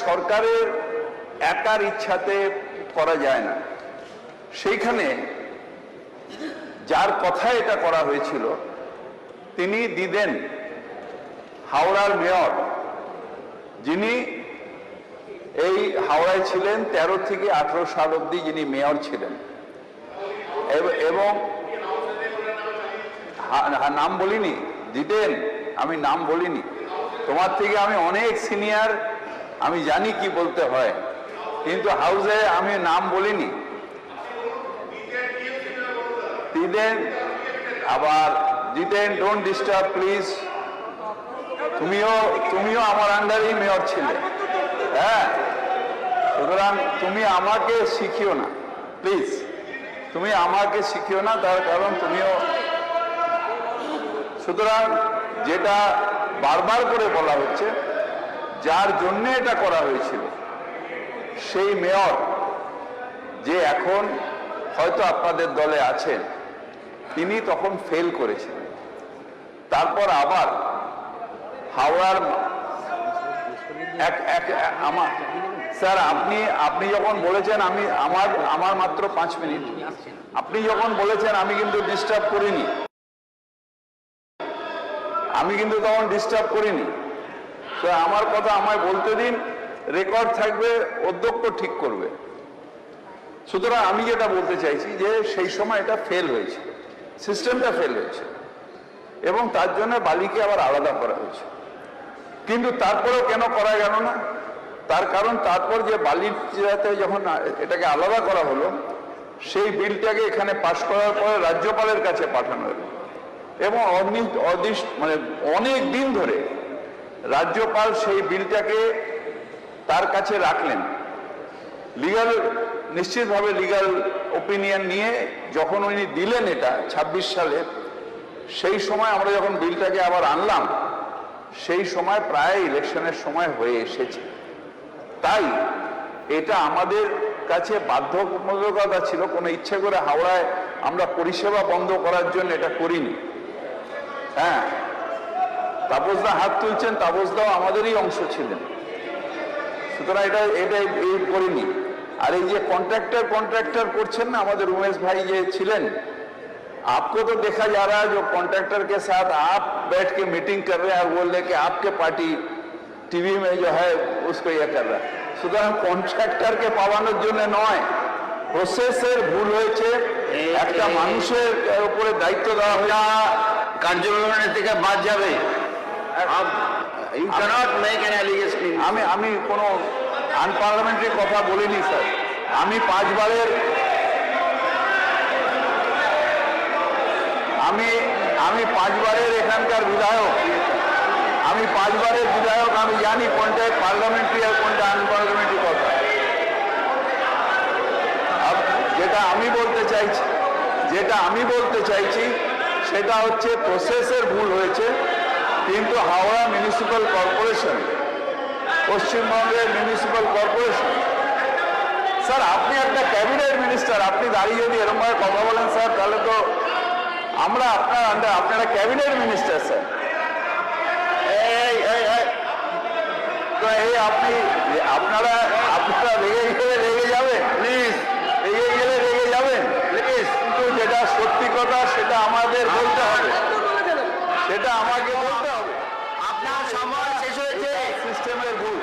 সরকারের একার ইচ্ছাতে করা যায় না। সেইখানে যার কথায় এটা করা হয়েছিল তিনি দিদেন হাওড়ার মেয়র, যিনি এই হাওড়ায় ছিলেন 13 থেকে 18 সাল অবধি, যিনি মেয়র ছিলেন। এবং নাম বলিনি দিদেন, আমি নাম বলিনি। তোমার থেকে আমি অনেক সিনিয়র, আমি জানি কি বলতে হয়, কিন্তু হাউসে আমি নাম বলিনি। দিদেন, আবার দিদেন ডোন্ট ডিস্টার্ব প্লিজ। তুমিও আমার আন্ডারেই মেয়র ছিলে, হ্যাঁ, সুতরাং তুমি আমাকে শিখিও না প্লিজ, তুমি আমাকে শিখিও না, তার কারণ তুমিও। সুতরাং যেটা বারবার করে বলা হচ্ছে, যার জন্য এটা করা হয়েছিল সেই মেয়র, যে এখন হয়তো আপনাদের দলে আছেন, তিনি তখন ফেল করেছিলেন। তারপর আবার হাওড়ার আমার স্যার, আপনি যখন বলেছেন, আমার মাত্র 5 মিনিট, আপনি যখন বলেছেন আমি কিন্তু ডিস্টার্ব করিনি, তখন ডিস্টার্ব করিনি। তো আমার কথা আমায় বলতে দিন, রেকর্ড থাকবে, অধ্যক্ষ ঠিক করবে। সুতরাং আমি যেটা বলতে চাইছি যে সেই সময় এটা ফেল হয়েছে, সিস্টেমটা ফেল হয়েছে, এবং তার জন্য বালিকে আবার আলাদা করা হয়েছে। কিন্তু তারপরেও কেন করা গেল না? তার কারণ তারপর যে বালির জায়গাতে যখন এটাকে আলাদা করা হলো, সেই বিলটাকে এখানে পাশ করার পরে রাজ্যপালের কাছে পাঠানো হলো, এবং মানে অনেক দিন ধরে রাজ্যপাল সেই বিলটাকে তার কাছে রাখলেন। নিশ্চিতভাবে লিগ্যাল ওপিনিয়ন নিয়ে যখন উনি দিলেন এটা 26 সালে, সেই সময় আমরা যখন বিলটাকে আবার আনলাম, সেই সময় প্রায় ইলেকশনের সময় হয়ে এসেছে। তাই এটা আমাদের কাছে বাধ্যবাধকতা ছিল, কোনো ইচ্ছে করে হাওড়ায় আমরা পরিষেবা বন্ধ করার জন্য এটা করিনি। হ্যাঁ, তাপসদা হাত তুলছেন, তাপসদাও আমাদেরই অংশ ছিলেন, সুতরাং এটা করিনি। আর এই যে কন্ট্রাক্টর করছেন না, আমাদের উমেশ ভাই যে ছিলেন, आपको तो देखा जा रहा है जो कॉन्ट्रैक्टर के साथ आप बैठ के मीटिंग कर रहे हैं और बोल रहे कि आपके पार्टी टीवी में जो है उसको ये कर रहा है। সুতরাং কন্ট্রাক্টরকে পাওয়ানোর জন্য নয়, প্রসেসের ভুল হয়েছে, একটা মানুষের উপরে দায়িত্ব দেওয়া হয়েছে, কার্যবিবরণী থেকে বাদ যাবে। You cannot make an allegation. আমি কোনো আনপার্লামেন্টারি কথা বলিনি স্যার। আমি 5 বারের এখানকার বিধায়ক, আমি জানি কোনটা পার্লামেন্টারি আর কোনটা আনপার্লামেন্টারি কথা। যেটা আমি বলতে চাইছি সেটা হচ্ছে প্রসেসের ভুল হয়েছে, কিন্তু হাওড়া মিউনিসিপ্যাল কর্পোরেশন, পশ্চিমবঙ্গের মিউনিসিপ্যাল কর্পোরেশন, স্যার আপনি একটা ক্যাবিনেট মিনিস্টার, আপনি দাঁড়িয়ে যদি এরকম ভাবে কথা বলেন স্যার, তাহলে তো আমরা আপনারা ক্যাবিনেট মিনিস্টার স্যার। আপনারা রেগে যাবেন প্লিজ, রেগে যাবেন প্লিজ, কিন্তু যেটা সত্যি কথা সেটা আমাদের বলতে হবে, সেটা আমাকে বলতে হবে। আপনার সময় শেষ হয়েছে, সিস্টেমের ভুল।